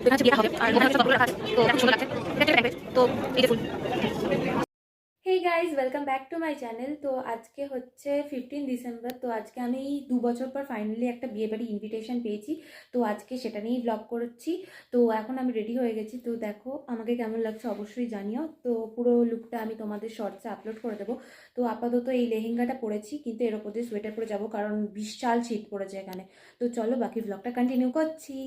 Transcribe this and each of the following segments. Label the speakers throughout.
Speaker 1: এখানে বিয়ে হবে আর ওখানে কতগুলো রাখা আছে, তো এখন সুন্দর লাগছে। এটা একটা ব্যাঙ্কোয়েট, তো এই যে ফুল।
Speaker 2: Hey guys, welcome back to my channel. তো আজকে হচ্ছে 15 ডিসেম্বর। তো আজকে আমি 2 বছর পর ফাইনালি একটা বিয়েবাড়ি ইনভিটেশন পেয়েছি। তো আজকে সেটা নিয়েই ব্লগ করছি। তো এখন আমি রেডি হয়ে গেছি। তো দেখো আমাকে কেমন লাগছে অবশ্যই জানিও। তো পুরো লুকটা আমি তোমাদের শর্টসে আপলোড করে দেবো। তো আপাতত এই লেহেঙ্গাটা পরেছি, কিন্তু এর ওপর দিয়ে সোয়েটার পরে যাবো, কারণ বিশাল শীত পড়েছে এখানে। তো চলো বাকি ব্লগটা কন্টিনিউ করছি।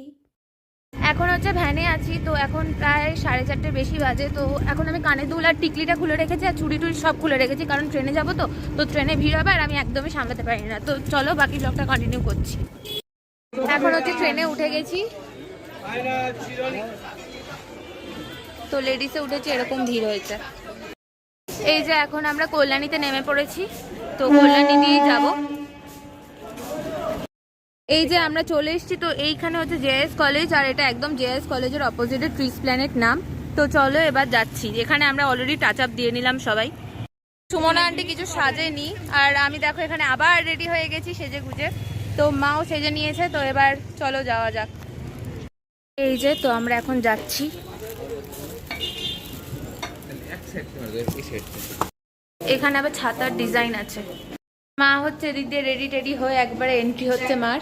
Speaker 2: এখন হচ্ছে ভ্যানে আছি। তো এখন প্রায় 4:30 বেশি বাজে। তো এখন আমি কানের দুল আর টিকলিটা খুলে রেখেছি আর চুড়ি টুড়ি সব খুলে রেখেছি, কারণ ট্রেনে যাবো। তো ট্রেনে ভিড় হবে আর আমি একদমই সামলাতে পারি না। তো চলো বাকি ব্লগটা কন্টিনিউ করছি। এখন হচ্ছে ট্রেনে উঠে গেছি। তো লেডিসে উঠেছি, এরকম ভিড় হয়েছে। এই যে এখন আমরা কল্যাণীতে নেমে পড়েছি। তো কল্যাণী দিয়েই যাবো। এই যে আমরা চলে এসেছি। তো এইখানে হচ্ছে জেএস কলেজ, আর এটা একদম জেএস কলেজের অপোজিটে ট্রিস প্ল্যানেট নাম। তো চলো এবার যাচ্ছি। এখানে আমরা অলরেডি টাচ আপ দিয়ে নিলাম সবাই। সুমনা আন্টি কিছু সাজেনি, আর আমি দেখো এখানে আবার রেডি হয়ে গেছি সেজে গুজে। তো মাও সেজে নিয়েছে। তো এবার চলো যাওয়া যাক। এই যে তো আমরা এখন যাচ্ছি। এখানে আবার ছাতার ডিজাইন আছে। মা হচ্ছে এদিক দিয়ে রেডি টেডি হয়ে একবারে এন্ট্রি হচ্ছে মার।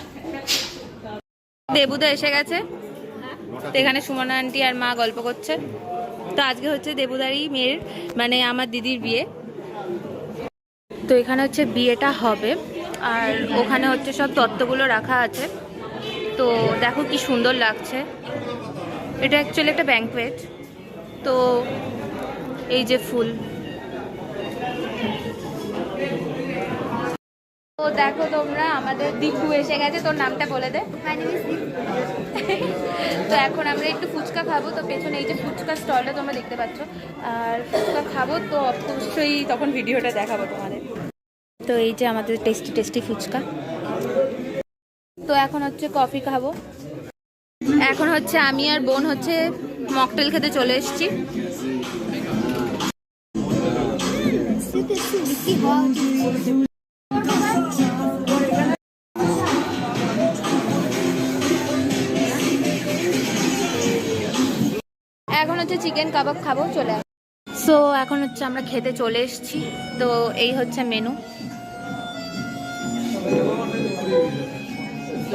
Speaker 2: দেবুদা এসে গেছে। তো এখানে সুমনা আন্টি আর মা গল্প করছে। তো আজকে হচ্ছে দেবুদারই মেয়ের, মানে আমার দিদির বিয়ে। তো এখানে হচ্ছে বিয়েটা হবে, আর ওখানে হচ্ছে সব তত্ত্বগুলো রাখা আছে। তো দেখো কি সুন্দর লাগছে। এটা অ্যাকচুয়ালি একটা ব্যাঙ্কোয়েট। তো এই যে ফুল। তো দেখো তোমরা, আমাদের দীপু এসে গেছে। তোর নামটা বলে দে। তো এখন আমরা একটু ফুচকা খাবো। তো পেছনে এই যে ফুচকা স্টলটা তোমরা দেখতে পাচ্ছ, আর ফুচকা খাবো। তো অবশ্যই তখন ভিডিওটা দেখাবো তোমাদের। তো এই যে আমাদের টেস্টি টেস্টি ফুচকা। তো এখন হচ্ছে কফি খাবো। এখন হচ্ছে আমি আর বোন হচ্ছে মকটেল খেতে চলে এসেছি। এখন হচ্ছে চিকেন কাবাব খাবো, চলে আস। সো এখন হচ্ছে আমরা খেতে চলে এসেছি। তো এই হচ্ছে মেনু।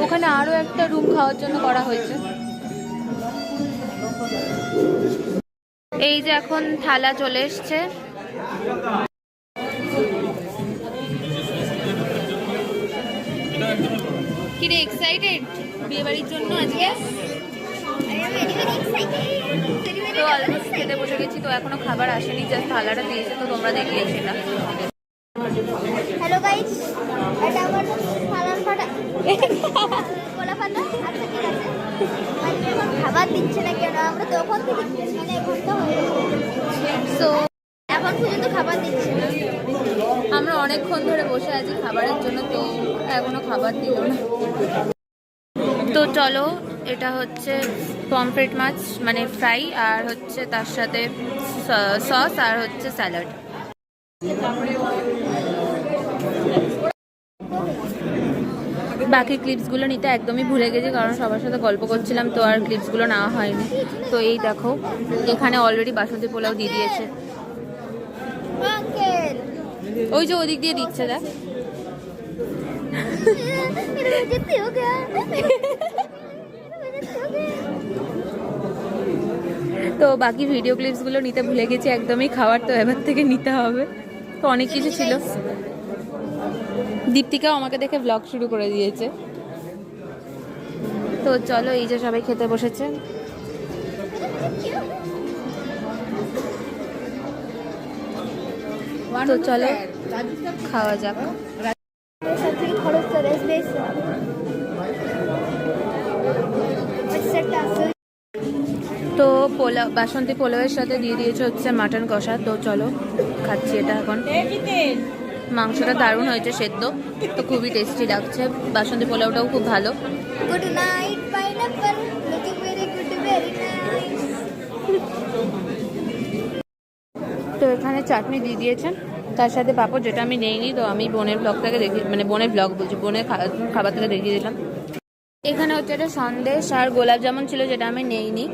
Speaker 2: ওখানে আরো একটা রুম খাওয়ার জন্য করা হয়েছে। এই যে এখন থালা চলে এসছে। কিরে এক্সাইটেড বিয়ে বাড়ির জন্য আজকে? তো অলমোস্ট খেতে বসে গেছি। তো এখনো খাবার আসেনি, জাস্ট থালাটা দিয়েছে। তো তোমরা দেখলে সেটা।
Speaker 3: হ্যালো গাইস, এটা আমার সালার ফাটা কোলা ফাটা। আচ্ছা ঠিক আছে, মানে এখন খাবার দিচ্ছে না কেন? আমরা তখন থেকে মানে ঘন্টা হয়ে সো এখন পর্যন্ত খাবার দিচ্ছে না।
Speaker 2: আমরা অনেকক্ষণ ধরে বসে আছি খাবারের জন্য, তো এখনো খাবার দিল না। তো চলো, এটা হচ্ছে পমফ্রেট মাছ, মানে ফ্রাই, আর হচ্ছে তার সাথে সস, আর হচ্ছে স্যালাড। বাকি ক্লিপসগুলো নিতে একদমই ভুলে গেছি, কারণ সবার সাথে গল্প করছিলাম। তো আর ক্লিপসগুলো নেওয়া হয়নি। তো এই দেখো এখানে অলরেডি বাসন্তী পোলাও দিয়ে দিয়েছে।
Speaker 3: আঙ্কেল
Speaker 2: ওই যে ওদিক দিয়ে দিচ্ছে, দেখ।
Speaker 3: যেতে হবে।
Speaker 2: তো বাকি ভিডিও ক্লিপসগুলো নিতে ভুলে গেছি একদমই। খাবার তো এবার থেকে নিতে হবে। তো অনেক কিছু ছিল। দীপ্তিকাও আমাকে দেখে ব্লগ শুরু করে দিয়েছে। তো চলো, এই যে সবাই খেতে বসেছে। তো চলো খাওয়া যাক।
Speaker 3: সবথেকে খরচ তো রেস
Speaker 2: তো পোলাও, বাসন্তী পোলাওয়ের সাথে দিয়ে দিয়েছে হচ্ছে মাটন কষা। তো চলো খাচ্ছি এটা এখন। মাংসটা দারুণ হয়েছে সেদ্ধ, তো খুবই টেস্টি লাগছে। বাসন্তী পোলাওটাও খুব ভালো।
Speaker 3: Good night pineapple, looking very good, very nice.
Speaker 2: তো এখানে চাটনি দিয়ে দিয়েছেন, তার সাথে পাঁপড়, যেটা আমি নেইনি। তো আমি বোনের ব্লগ থেকে দেখি, মানে বোনের ব্লগ বলছি, বোনের খাবার থেকে দেখিয়ে দিলাম। এখানে হচ্ছে একটা সন্দেশ আর গোলাপ জামুন ছিল, যেটা আমি নেইনি।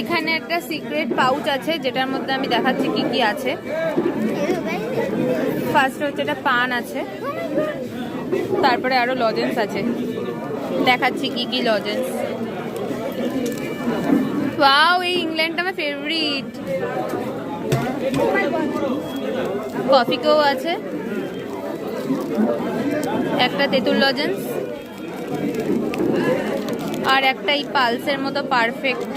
Speaker 2: এখানে একটা সিক্রেট পাউচ আছে, যেটার মধ্যে আমি দেখাচ্ছি কি কি আছে। ফার্স্ট হচ্ছে একটা পান আছে, তারপরে আরো লজেন্স আছে, দেখাচ্ছি কি কি লজেন্স। ওয়াও, এই ইংল্যান্ডটা আমার ফেভারিট। কফি কেও আছে, একটা তেঁতুল লজেন্স, আর একটা এই পালসের মতো পারফেক্ট।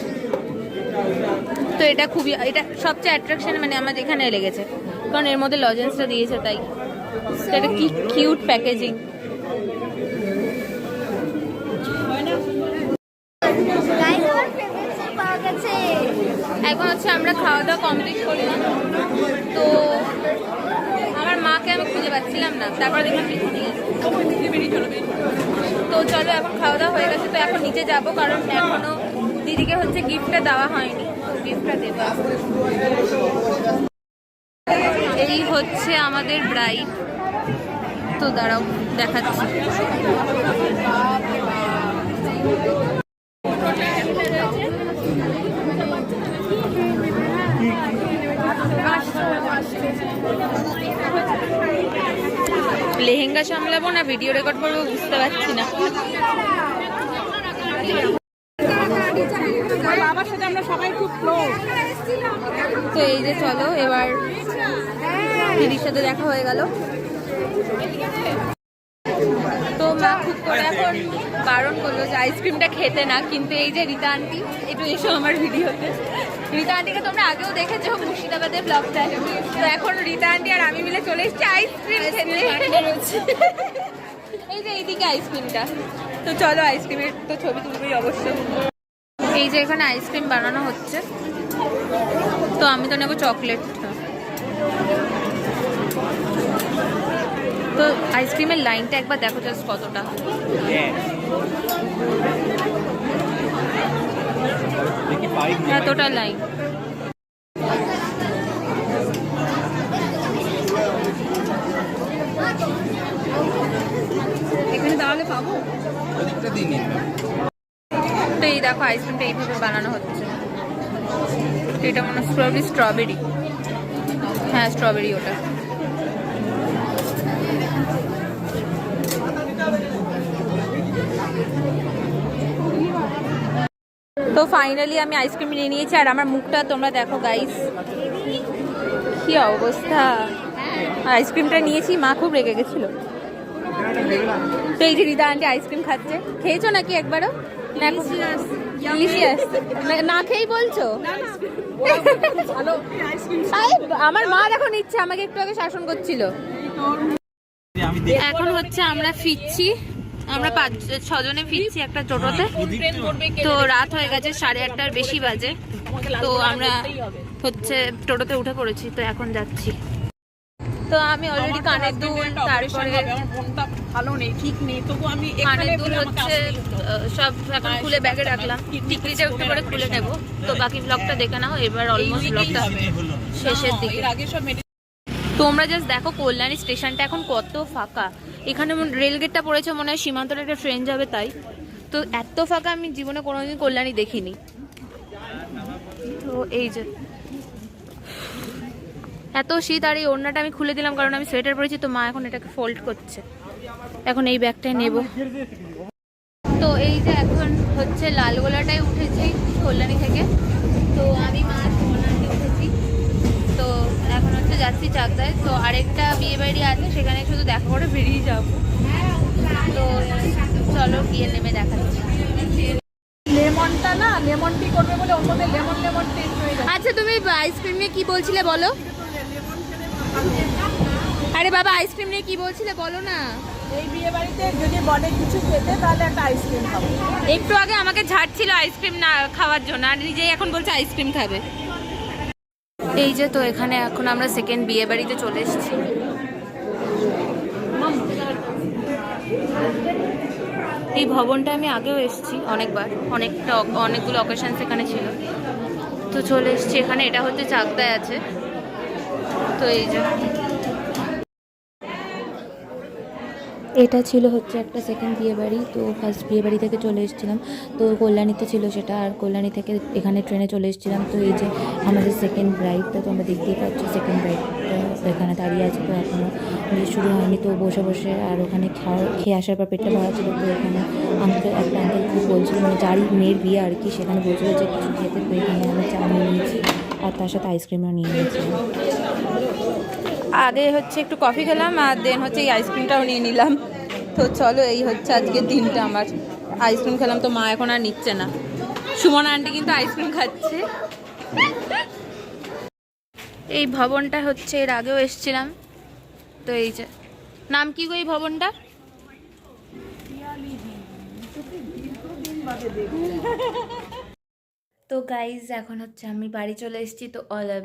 Speaker 2: তো এটা খুবই, এটা সবচেয়ে অ্যাট্রাকশন মানে আমার এখানে লেগেছে, কারণ এর মধ্যে লজেন্সটা দিয়েছে তাই। তো এটা কি কিউট প্যাকেজিং। এখন হচ্ছে আমরা খাওয়া দাওয়া কমপ্লিট করলাম। তো আমার মাকে আমি খুঁজে পাচ্ছিলাম না, তারপর দেখলাম পিছনে গেছে। তো চলো, এখন খাওয়া দাওয়া হয়ে গেছে, তো এখন নিচে যাব, কারণ এখনো দিদিকে হচ্ছে গিফটটা দেওয়া হয়নি, তো গিফটটা দেবো। এই হচ্ছে আমাদের ব্রাইড। তো দাঁড়াও দেখাচ্ছি। লেহেঙ্গা সামলাবো না ভিডিও রেকর্ড করবো বুঝতে পারছি না। তো এই যে চলো, এবার দিদির সাথে দেখা হয়ে গেল। তো মা খুব করে এখন বারণ করলো যে আইসক্রিমটা খেতে না, কিন্তু এই যে রীতা আন্টি একটু এসো আমার ভিডিওতে। রীতা আন্টিকে তোমরা আগেও দেখেছো মুর্শিদাবাদের ব্লগটায়। তো এখন রীতা আন্টি আর আমি মিলে চলে এসেছি আইসক্রিম খেতে। এই যে এইদিকে আইসক্রিমটা। তো চলো, আইসক্রিমের তো ছবি তুলবেই অবশ্য। এই যে এখানে আইসক্রিম বানানো হচ্ছে, তো আমি তো নেবো চকলেট। তো আইসক্রিমের লাইনটা একবার দেখো জাস্ট কতটা। এতটা লাইন। এখানে তাহলে পাবো। তো এই দেখো আইসক্রিমটা এইভাবে বানানো হচ্ছে। এটা মনে হয় স্ট্রবেরি। হ্যাঁ, স্ট্রবেরি ওটা। তো ফাইনালি আমি আইসক্রিম নিয়ে নিয়েছি, আর আমার মুখটা তোমরা দেখো গাইস, কি অবস্থা। আইসক্রিমটা নিয়েছি, মা খুব রেগে গেছিল। তো এই যে রীতা আন্টি আইসক্রিম খাচ্ছে। খেয়েছো নাকি একবারও? না খেয়েই বলছো? আমার মা দেখো নিচ্ছে, আমাকে একটু আগে শাসন করছিল। এখন হচ্ছে আমরা ফিরছি, আমরা 5-6 জনে ফিরছি একটা টোটোতে। তো রাত হয়ে গেছে, 8:30টার বেশি বাজে। তো আমরা হচ্ছে টোটোতে উঠে পড়েছি, তো এখন যাচ্ছি। তো আমি অলরেডি কানের দুল, তারপরে
Speaker 4: ভালো নেই, ঠিক নেই, তবু আমি
Speaker 2: কানের দুল হচ্ছে সব এখন খুলে ব্যাগে রাখলাম। টিকলিটা একটু করে খুলে নেব। তো বাকি ব্লগটা দেখে নাও, এবার অলমোস্ট ব্লগটা শেষের দিকে। তোমরা জাস্ট দেখো কল্যাণী স্টেশনটা এখন কত ফাঁকা। এখানে রেলগেটটা পড়েছে, মনে হয় সীমান্তর একটা ট্রেন যাবে তাই। তো এত ফাঁকা আমি জীবনে কোনোদিন কল্যাণী দেখিনি। তো এই যে এত শীত, আর এই ওড়নাটা আমি খুলে দিলাম কারণ আমি সোয়েটার পরেছি। তো মা এখন এটাকে ফোল্ড করছে, এখন এই ব্যাগটাই নেব। তো এই যে এখন হচ্ছে লালগোলাটায় উঠেছি কল্যাণী থেকে। তো আমি মা কল্যাণী উঠেছি। তো এখন হচ্ছে যাচ্ছি চাকদায়। তো আরেকটা বিয়ে বাড়ি আছে, সেখানে শুধু দেখা করে বেরিয়ে যাব। তো চলো গিয়ে নেমে দেখাচ্ছি।
Speaker 4: লেমনটা না, লেমন টি করবে বলে ওর মধ্যে লেমন টি।
Speaker 2: আচ্ছা, তুমি আইসক্রিম নিয়ে কি বলছিলে বলো? আরে বাবা, আইসক্রিম নিয়ে কি বলছিলে বলো না।
Speaker 4: এই বিয়ে বাড়িতে যদি বলে কিছু খেতে, তাহলে একটা আইসক্রিম খাবো।
Speaker 2: একটু আগে আমাকে ঝাড়ছিল আইসক্রিম না খাওয়ার জন্য, আর নিজেই এখন বলছে আইসক্রিম খাবে। এই যে, তো এখানে এখন আমরা সেকেন্ড বিয়ে বাড়িতে চলে এসেছি। এই ভবনটা আমি আগেও এসেছি অনেকবার, অনেকগুলো অকেশন সেখানে ছিল। তো চলে এসেছি এখানে, এটা হচ্ছে চাকদায় আছে। তো এই যে এটা ছিল হচ্ছে একটা সেকেন্ড বিয়েবাড়ি। তো ফার্স্ট বিয়েবাড়ি থেকে চলে এসেছিলাম, তো কল্যাণীতে ছিল সেটা, আর কল্যাণী থেকে এখানে ট্রেনে চলে এসেছিলাম। তো এই যে আমাদের সেকেন্ড ব্রাইডটা, তো আমরা দেখতেই পাচ্ছি সেকেন্ড ব্রাইডটা এখানে দাঁড়িয়ে আছে। তো এখনও বিয়ে শুরু হয়নি, তো বসে বসে আর ওখানে খেয়ে আসার পর পেটটা ভরা ছিল। তো এখানে একটা আঙ্কেল খুব বলছিল, মানে যারই মেয়ের বিয়ে আর কি, সেখানে বলছিল যে কিছু খেতে। তো এখানে আমি চা নিয়ে নিয়েছি আর তার সাথে আইসক্রিমও নিয়ে নিয়েছিলাম।
Speaker 1: আগে হচ্ছে একটু কফি খেলাম আর দেন হচ্ছে এই আইসক্রিমটাও নিয়ে নিলাম। তো চলো, এই হচ্ছে আজকে দিনটা আমার। আইসক্রিম খেলাম, তো মা এখন আর নিচ্ছে না। সুমন আন্টি কিন্তু আইসক্রিম খাচ্ছে। এই ভবনটা হচ্ছে এর আগেও এসেছিলাম। তো এই যে নাম কি গো এই ভবনটা?
Speaker 2: তো গাইজ এখন হচ্ছে আমি বাড়ি চলে এসেছি। তো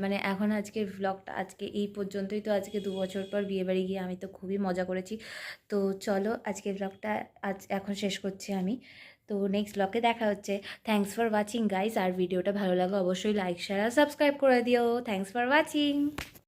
Speaker 2: মানে এখন আজকের ভ্লগটা আজকে এই পর্যন্তই। তো আজকে 2 বছর পর বিয়েবাড়ি গিয়ে আমি তো খুবই মজা করেছি। তো চলো আজকের ভ্লগটা এখন শেষ করছি আমি। তো নেক্সট ব্লগে দেখা হচ্ছে। Thanks for watching guys. আর ভিডিওটা ভালো লাগলে অবশ্যই লাইক শেয়ার আর সাবস্ক্রাইব করে দিও। Thanks for watching.